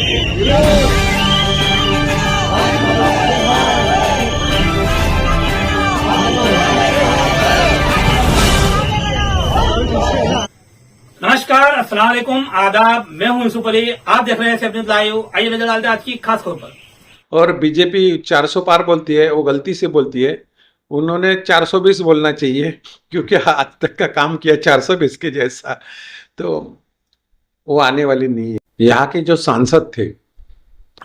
नमस्कार, अस्सलाम वालेकुम, आदाब। मैं हूं यूसुफ अली। आप देख रहे हैं सेफ न्यूज लाइव। आइए नजर डालते हैं आज की खास खबर पर। और बीजेपी 400 पार बोलती है, वो गलती से बोलती है। उन्होंने 420 बोलना चाहिए, क्योंकि आज तक का काम किया 420 के जैसा, तो वो आने वाली नहीं है। यहाँ के जो सांसद थे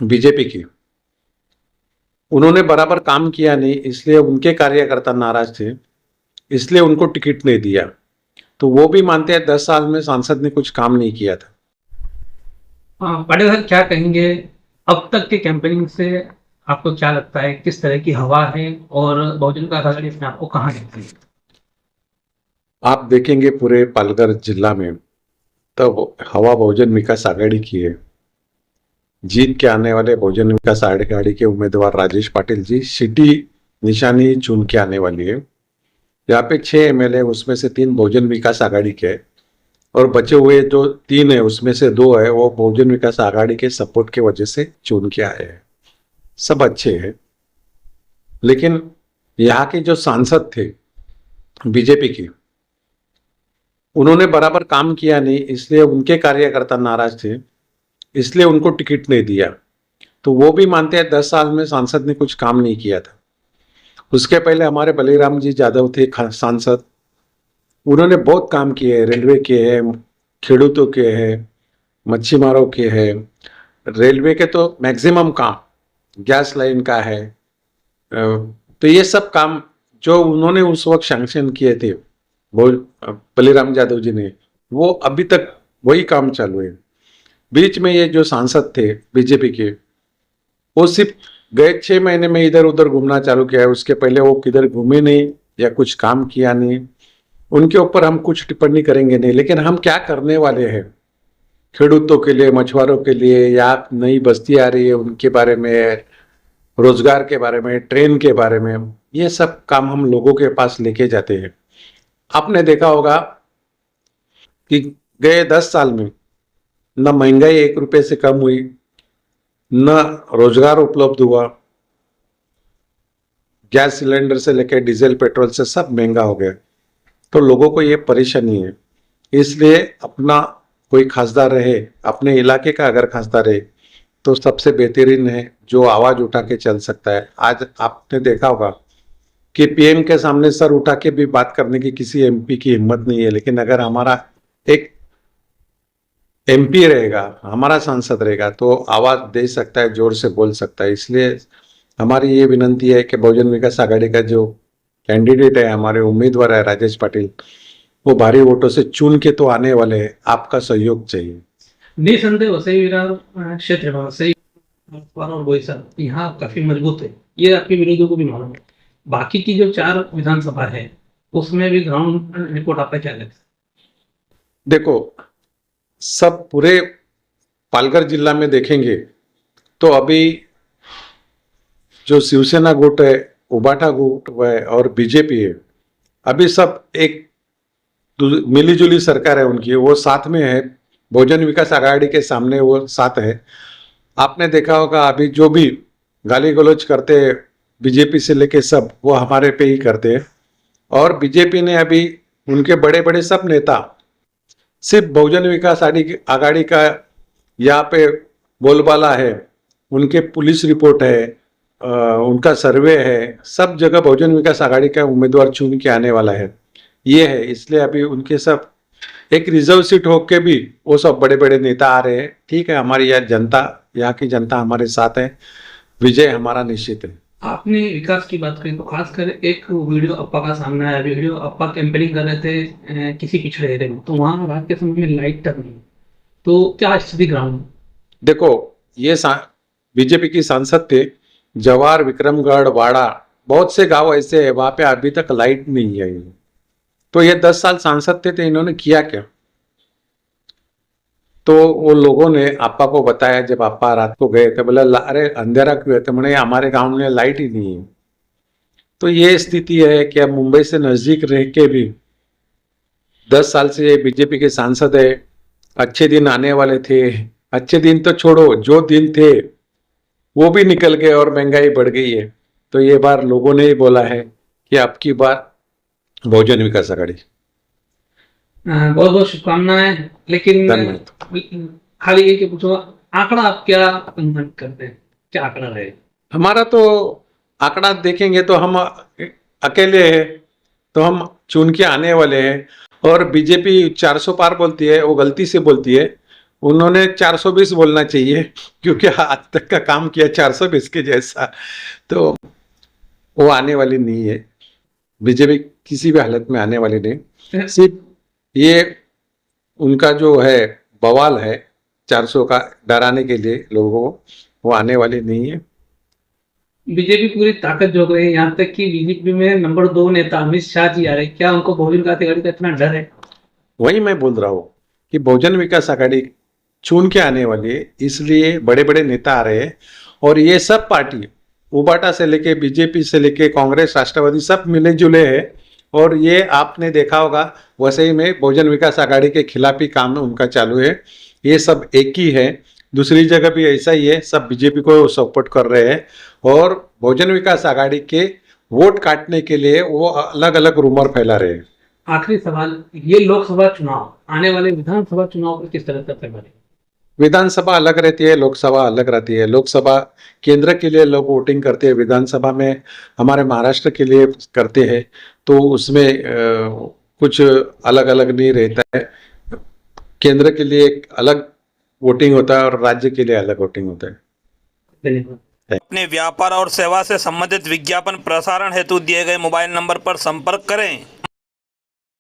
बीजेपी के, उन्होंने बराबर काम किया नहीं, इसलिए उनके कार्यकर्ता नाराज थे, इसलिए उनको टिकट नहीं दिया। तो वो भी मानते हैं 10 साल में सांसद ने कुछ काम नहीं किया था। पाटिल सर, क्या कहेंगे अब तक के कैंपेनिंग से? आपको क्या लगता है किस तरह की हवा है और बहुजन का आघाड़ी इसमें आपको कहाँ देखते हैं? आप देखेंगे पूरे पालघर जिला में तो हवा बहुजन विकास आघाड़ी की है। जीत के आने वाले बहुजन विकास आघाड़ी के उम्मीदवार राजेश पाटिल जी सिटी निशानी चुन के आने वाली है। यहाँ पे 6 एमएलए, उसमें से 3 बहुजन विकास आघाड़ी के है, और बचे हुए जो 3 है उसमें से 2 है वो बहुजन विकास आघाड़ी के सपोर्ट के वजह से चुन के आए हैं। सब अच्छे हैं, लेकिन यहाँ के जो सांसद थे बीजेपी के, उन्होंने बराबर काम किया नहीं, इसलिए उनके कार्यकर्ता नाराज थे, इसलिए उनको टिकट नहीं दिया। तो वो भी मानते हैं 10 साल में सांसद ने कुछ काम नहीं किया था। उसके पहले हमारे बलीराम जी यादव थे सांसद, उन्होंने बहुत काम किए, रेलवे के हैं, खेडूतों के हैं, मच्छीमारों के हैं। रेलवे के तो मैक्सिमम काम, गैस लाइन का है। तो ये सब काम जो उन्होंने उस वक्त सैंक्शन किए थे वो बलीराम यादव जी ने, वो अभी तक वही काम चालू है। बीच में ये जो सांसद थे बीजेपी के, वो सिर्फ गए 6 महीने में इधर उधर घूमना चालू किया है। उसके पहले वो किधर घूमे नहीं या कुछ काम किया नहीं। उनके ऊपर हम कुछ टिप्पणी करेंगे नहीं, लेकिन हम क्या करने वाले हैं खेडूतों के लिए, मछुआरों के लिए, या नई बस्ती आ रही है उनके बारे में, रोजगार के बारे में, ट्रेन के बारे में, ये सब काम हम लोगों के पास लेके जाते हैं। आपने देखा होगा कि गए 10 साल में न महंगाई 1 रुपए से कम हुई, न रोजगार उपलब्ध हुआ। गैस सिलेंडर से लेकर डीजल पेट्रोल से सब महंगा हो गया। तो लोगों को ये परेशानी है, इसलिए अपना कोई खासदार रहे, अपने इलाके का अगर खासदार रहे तो सबसे बेहतरीन है, जो आवाज उठा के चल सकता है। आज आपने देखा होगा कि पीएम के सामने सर उठा के भी बात करने की किसी एमपी की हिम्मत नहीं है, लेकिन अगर हमारा एक एमपी रहेगा, हमारा सांसद रहेगा, तो आवाज दे सकता है, जोर से बोल सकता है। इसलिए हमारी ये विनंती है कि बहुजन विकास आघाड़ी का जो कैंडिडेट है, हमारे उम्मीदवार है राजेश पाटिल, वो भारी वोटों से चुन के तो आने वाले हैं। आपका सहयोग चाहिए। निसंदेह वसई विरार क्षेत्र में वसई और बोईसर यहाँ काफी मजबूत है, ये आपके विरोधियों को भी मालूम है। बाकी की जो 4 विधानसभा है उसमें भी ग्राउंड रिपोर्ट आपका क्या लगता है? देखो, सब पूरे पालघर जिला में देखेंगे तो अभी जो शिवसेना गुट है, उबाटा गुट है और बीजेपी है, अभी सब एक मिलीजुली सरकार है उनकी, वो साथ में है। बहुजन विकास आघाड़ी के सामने वो साथ है। आपने देखा होगा अभी जो भी गाली गलौज करते बीजेपी से लेके सब, वो हमारे पे ही करते हैं। और बीजेपी ने अभी उनके बड़े बड़े सब नेता सिर्फ बहुजन विकास आघाड़ी का यहाँ पे बोलबाला है, उनके पुलिस रिपोर्ट है, उनका सर्वे है, सब जगह बहुजन विकास आघाड़ी का उम्मीदवार चुन के आने वाला है, ये है। इसलिए अभी उनके सब एक रिजर्व सीट होके भी वो सब बड़े बड़े नेता आ रहे हैं। ठीक है, हमारी यहाँ की जनता हमारे साथ है, विजय हमारा निश्चित है। आपने विकास की बात करी तो खासकर एक वीडियो अप्पा का सामने आया। वीडियो अप्पा कैंपेनिंग कर रहे थे किसी पिछड़े एरिया में, तो वहां रात के समय में लाइट तक नहीं। तो क्या स्थिति ग्राउंड? देखो, ये बीजेपी की सांसद थे, जवार, विक्रमगढ़, वाड़ा, बहुत से गांव ऐसे है वहां पे अभी तक लाइट नहीं आई। तो ये 10 साल सांसद थे, तो इन्होंने किया क्या? तो वो लोगों ने आपा को बताया, जब आपा रात को गए थे, बोला अरे अंधेरा क्यों है? तो मैंने हमारे गांव में लाइट ही नहीं है। तो ये स्थिति है कि अब मुंबई से नजदीक रह के भी 10 साल से बीजेपी के सांसद है। अच्छे दिन आने वाले थे, अच्छे दिन तो छोड़ो, जो दिन थे वो भी निकल गए और महंगाई बढ़ गई है। तो ये बार लोगों ने ही बोला है कि अब की बार बहुजन विकास आघाड़ी। बहुत बहुत शुभकामनाएं। लेकिन धन्यवाद। खाली ये कि पूछो, आंकड़ा आप क्या अनुमान करते हैं, क्या आंकड़ा रहे? हमारा तो आंकड़ा देखेंगे तो हम अकेले हैं, तो हम चुन के आने वाले हैं। और बीजेपी 400 पार बोलती है, वो गलती से बोलती है। उन्होंने 420 बोलना चाहिए, क्योंकि आज तक का काम किया 420 के जैसा। तो वो आने वाली नहीं है, बीजेपी किसी भी हालत में आने वाली नहीं। सिर्फ ये उनका जो है बवाल है 400 का, डराने के लिए लोगों को, वो आने वाली नहीं है। बीजेपी पूरी ताकत झोंक रही है, यहाँ तक कि बीजेपी में नंबर 2 नेता अमित शाह जी आ रहे हैं। क्या उनको बहुजन विकास आघाड़ी का इतना डर है? वही मैं बोल रहा हूँ कि बहुजन विकास आघाड़ी चुन के आने वाली है, इसलिए बड़े बड़े नेता आ रहे हैं। और ये सब पार्टी, उबाटा से लेके बीजेपी से लेके कांग्रेस, राष्ट्रवादी, सब मिले जुले हैं। और ये आपने देखा होगा वसई में बहुजन विकास आघाड़ी के खिलाफ ही काम उनका चालू है। ये सब एक ही है, दूसरी जगह भी ऐसा ही है, सब बीजेपी को सपोर्ट कर रहे हैं। और बहुजन विकास आघाड़ी के वोट काटने के लिए वो अलग अलग रूमर फैला रहे हैं। आखिरी सवाल, ये लोकसभा चुनाव आने वाले विधानसभा चुनाव पर किस तरह से असर करेगा? विधानसभा अलग रहती है, लोकसभा अलग रहती है। लोकसभा केंद्र के लिए लोग वोटिंग करते हैं, विधानसभा में हमारे महाराष्ट्र के लिए करते हैं। तो उसमें कुछ अलग अलग नहीं रहता है। केंद्र के लिए एक अलग वोटिंग होता है और राज्य के लिए अलग वोटिंग होता है। धन्यवाद। अपने व्यापार और सेवा से संबंधित विज्ञापन प्रसारण हेतु दिए गए मोबाइल नंबर पर संपर्क करें।